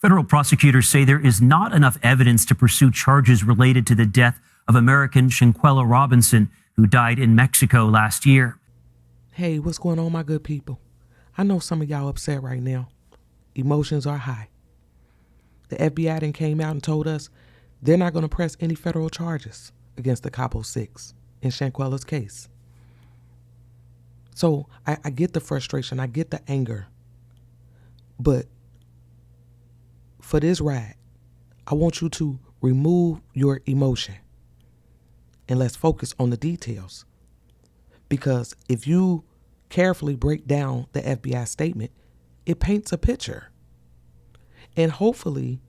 Federal prosecutors say there is not enough evidence to pursue charges related to the death of American Shanquella Robinson, who died in Mexico last year. Hey, what's going on, my good people? I know some of y'all upset right now. Emotions are high. The FBI then came out and told us they're not going to press any federal charges against the Cabo Six in Shanquella's case. So I get the frustration, I get the anger, but for this ride, I want you to remove your emotion and let's focus on the details. Because if you carefully break down the FBI statement, it paints a picture. And hopefully,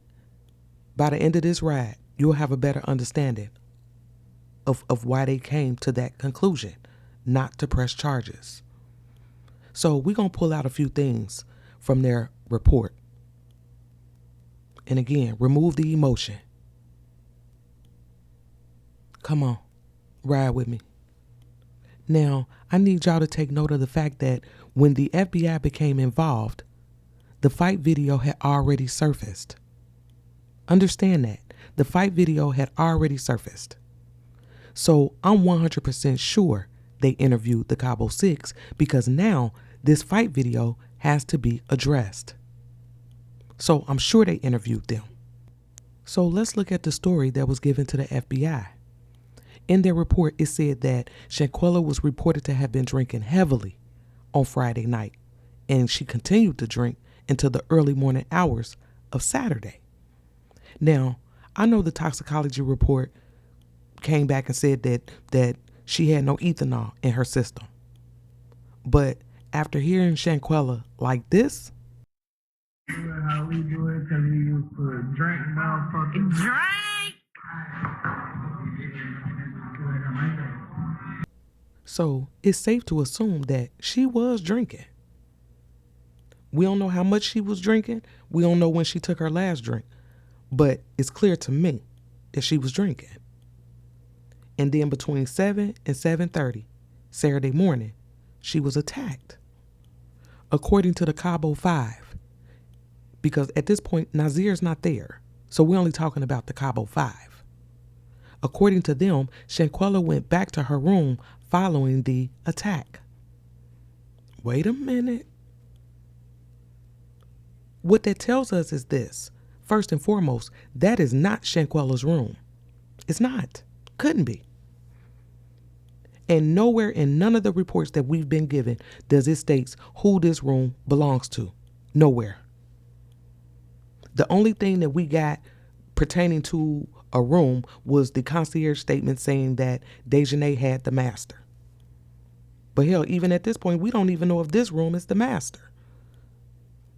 by the end of this ride, you'll have a better understanding of why they came to that conclusion, not to press charges. So we're going to pull out a few things from their report. And again, remove the emotion. Come on, ride with me. Now, I need y'all to take note of the fact that when the FBI became involved, the fight video had already surfaced. Understand that. The fight video had already surfaced. So I'm 100% sure they interviewed the Cabo Six because now this fight video has to be addressed. So I'm sure they interviewed them. So let's look at the story that was given to the FBI. In their report, it said that Shanquella was reported to have been drinking heavily on Friday night, and she continued to drink until the early morning hours of Saturday. Now, I know the toxicology report came back and said that she had no ethanol in her system. But after hearing Shanquella like this, how we do it because we used to drink motherfuckers. Drink! so it's safe to assume that she was drinking. We don't know how much she was drinking. We don't know when she took her last drink. But it's clear to me that she was drinking. And then between 7 and 7:30 Saturday morning, she was attacked. According to the Cabo 5, because at this point, Nazir's not there. So we're only talking about the Cabo 5. According to them, Shanquella went back to her room following the attack. Wait a minute. What that tells us is this. First and foremost, that is not Shanquella's room. It's not. Couldn't be. And nowhere in none of the reports that we've been given does it states who this room belongs to. Nowhere. The only thing that we got pertaining to a room was the concierge statement saying that Dejanay had the master. But hell, even at this point, we don't even know if this room is the master.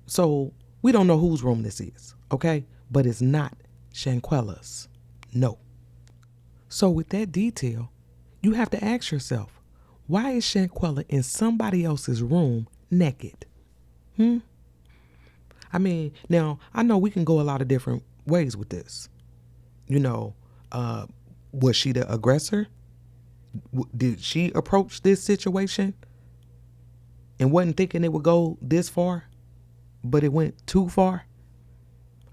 So we don't know whose room this is, okay? But it's not Shanquella's. No. So with that detail, you have to ask yourself, why is Shanquella in somebody else's room naked? I mean, now, I know we can go a lot of different ways with this. You know, was she the aggressor? Did she approach this situation and wasn't thinking it would go this far, but it went too far?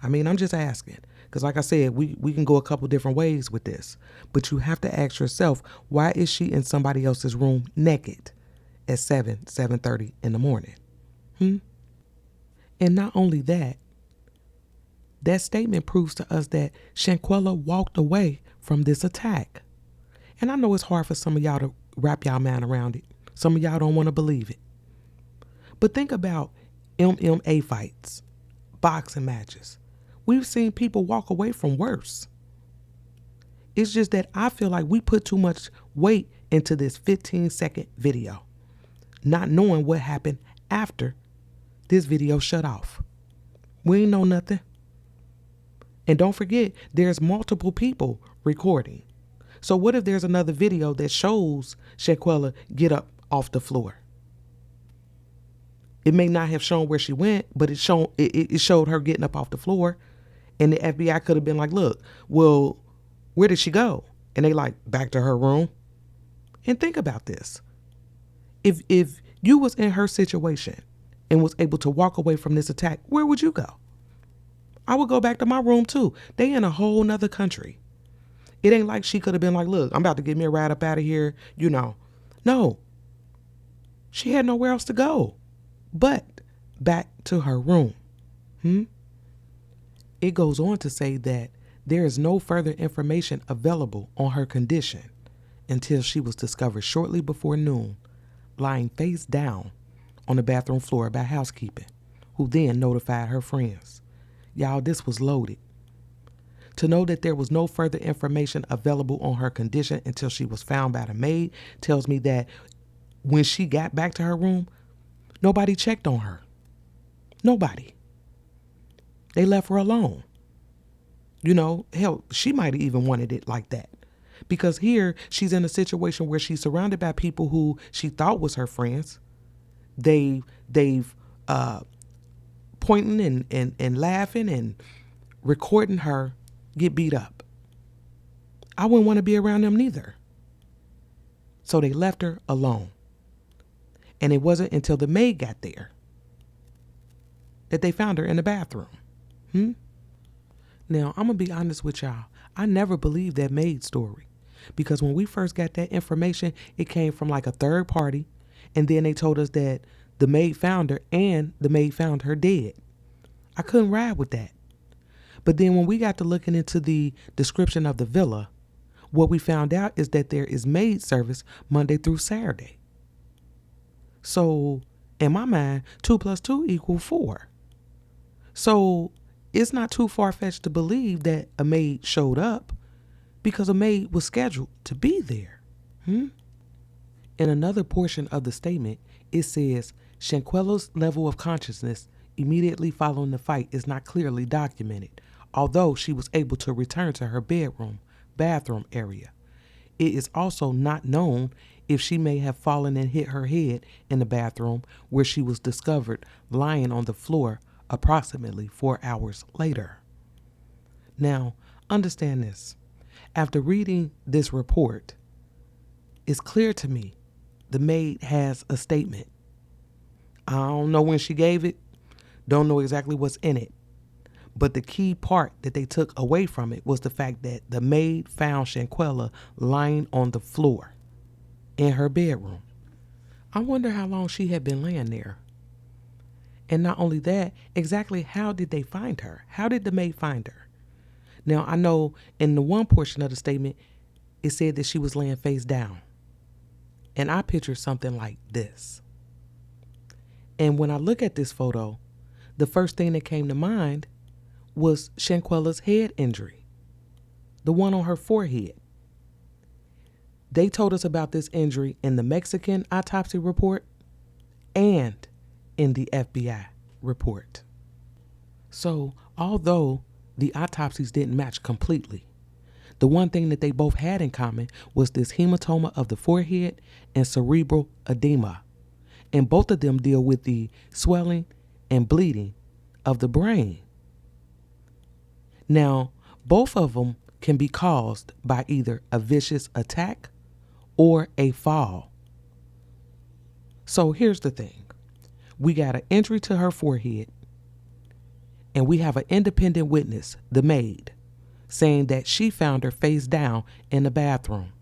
I mean, I'm just asking. Because like I said, we can go a couple different ways with this. But you have to ask yourself, why is she in somebody else's room naked at 7:30 in the morning? And not only that, that statement proves to us that Shanquella walked away from this attack. And I know it's hard for some of y'all to wrap y'all mind around it. Some of y'all don't want to believe it. But think about MMA fights, boxing matches. We've seen people walk away from worse. It's just that I feel like we put too much weight into this 15-second video, not knowing what happened after this video shut off. We ain't know nothing. And don't forget, there's multiple people recording. So what if there's another video that shows Shanquella get up off the floor? It may not have shown where she went, but it showed her getting up off the floor. And the FBI could have been like, look, well, where did she go? And they like, back to her room. And think about this. If you was in her situation and was able to walk away from this attack, where would you go? I would go back to my room too. They in a whole nother country. It ain't like she could have been like, look, I'm about to get me a ride up out of here, you know. No. She had nowhere else to go but back to her room. It goes on to say that there is no further information available on her condition until she was discovered shortly before noon, lying face down on the bathroom floor by housekeeping, who then notified her friends. Y'all, this was loaded. To know that there was no further information available on her condition until she was found by the maid tells me that when she got back to her room, nobody checked on her. Nobody. They left her alone. You know, hell, she might have even wanted it like that. Because here she's in a situation where she's surrounded by people who she thought was her friends. They've pointing and laughing and recording her get beat up. I wouldn't want to be around them neither. So they left her alone. And it wasn't until the maid got there that they found her in the bathroom. Now, I'm going to be honest with y'all. I never believed that maid story. Because when we first got that information, it came from like a third party. And then they told us that the maid found her and the maid found her dead. I couldn't ride with that. But then when we got to looking into the description of the villa, what we found out is that there is maid service Monday through Saturday. So in my mind, 2 + 2 = 4. So it's not too far-fetched to believe that a maid showed up because a maid was scheduled to be there. In another portion of the statement, it says, Shanquella's level of consciousness immediately following the fight is not clearly documented, although she was able to return to her bathroom area. It is also not known if she may have fallen and hit her head in the bathroom where she was discovered lying on the floor approximately 4 hours later. Now, understand this. After reading this report, it's clear to me the maid has a statement. I don't know when she gave it, don't know exactly what's in it, but the key part that they took away from it was the fact that the maid found Shanquella lying on the floor in her bedroom. I wonder how long she had been laying there. And not only that, exactly how did they find her? How did the maid find her? Now, I know in the one portion of the statement, it said that she was laying face down. And I pictured something like this. And when I look at this photo, the first thing that came to mind was Shanquella's head injury, the one on her forehead. They told us about this injury in the Mexican autopsy report and in the FBI report. So, although the autopsies didn't match completely, the one thing that they both had in common was this hematoma of the forehead and cerebral edema. And both of them deal with the swelling and bleeding of the brain. Now, both of them can be caused by either a vicious attack or a fall. So here's the thing. We got an injury to her forehead, and we have an independent witness, the maid, saying that she found her face down in the bathroom.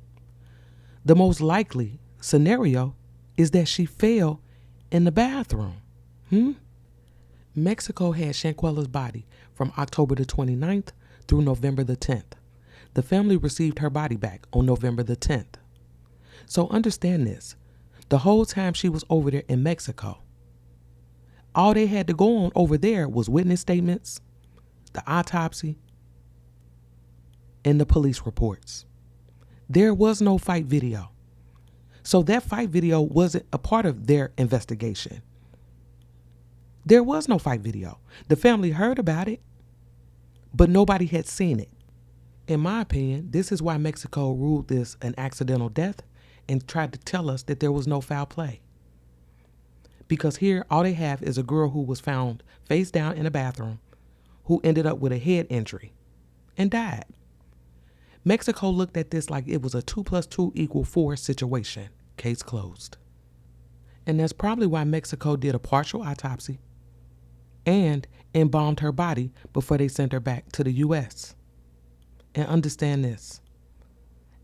The most likely scenario is that she fell in the bathroom. Mexico had Shanquella's body from October the 29th through November the 10th. The family received her body back on November the 10th. So understand this. The whole time she was over there in Mexico, all they had to go on over there was witness statements, the autopsy, and the police reports. There was no fight video. So that fight video wasn't a part of their investigation. There was no fight video. The family heard about it, but nobody had seen it. In my opinion, this is why Mexico ruled this an accidental death and tried to tell us that there was no foul play. Because here, all they have is a girl who was found face down in a bathroom who ended up with a head injury and died. Mexico looked at this like it was a 2 + 2 = 4 situation. Case closed. And that's probably why Mexico did a partial autopsy and embalmed her body before they sent her back to the U.S. And understand this.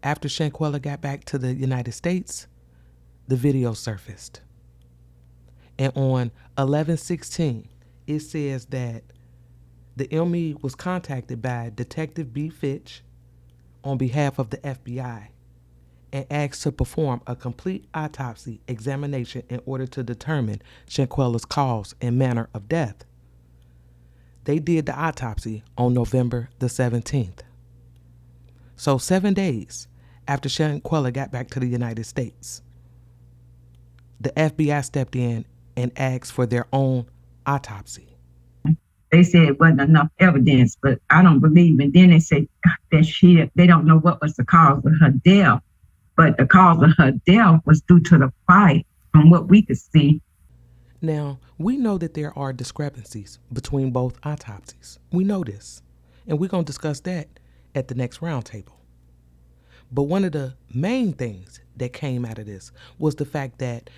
After Shanquella got back to the United States, the video surfaced. And on 11/16, it says that the ME was contacted by Detective B. Fitch on behalf of the FBI and asked to perform a complete autopsy examination in order to determine Shanquella's cause and manner of death. They did the autopsy on November the 17th. So 7 days after Shanquella got back to the United States, the FBI stepped in and asked for their own autopsy. They said it wasn't enough evidence, but I don't believe. And then they said that they don't know what was the cause of her death, but the cause of her death was due to the fight, from what we could see. Now, we know that there are discrepancies between both autopsies. We know this, and we're going to discuss that at the next roundtable. But one of the main things that came out of this was the fact that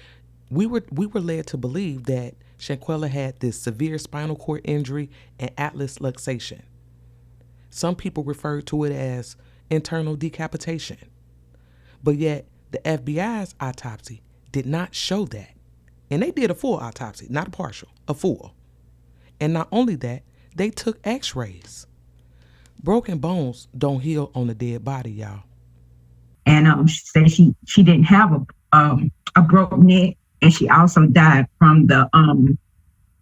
we were led to believe that Shanquella had this severe spinal cord injury and atlas luxation. Some people refer to it as internal decapitation. But yet, the FBI's autopsy did not show that. And they did a full autopsy, not a partial, a full. And not only that, they took x-rays. Broken bones don't heal on a dead body, y'all. And she said she didn't have a broke neck, and she also died from the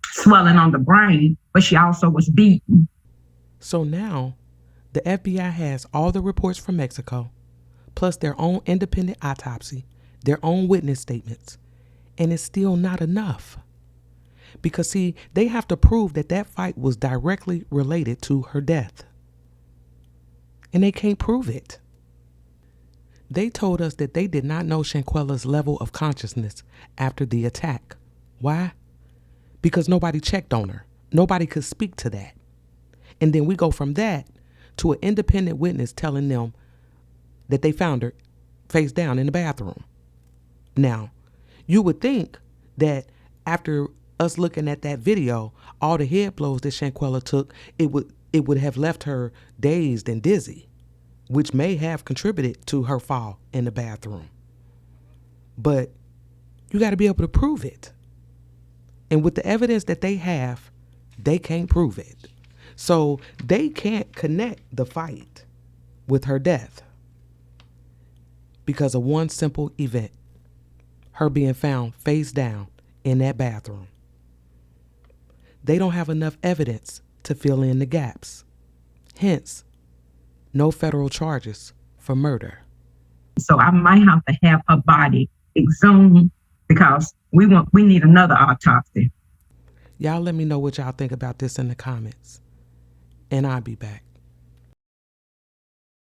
swelling on the brain, but she also was beaten. So now, the FBI has all the reports from Mexico, plus their own independent autopsy, their own witness statements, and it's still not enough. Because see, they have to prove that that fight was directly related to her death. And they can't prove it. They told us that they did not know Shanquella's level of consciousness after the attack. Why? Because nobody checked on her. Nobody could speak to that. And then we go from that to an independent witness telling them that they found her face down in the bathroom. Now, you would think that after us looking at that video, all the head blows that Shanquella took, it would have left her dazed and dizzy, which may have contributed to her fall in the bathroom. But you got to be able to prove it. And with the evidence that they have, they can't prove it. So they can't connect the fight with her death because of one simple event: her being found face down in that bathroom. They don't have enough evidence to fill in the gaps. Hence, no federal charges for murder. So I might have to have her body exhumed because we need another autopsy. Y'all let me know what y'all think about this in the comments. And I'll be back.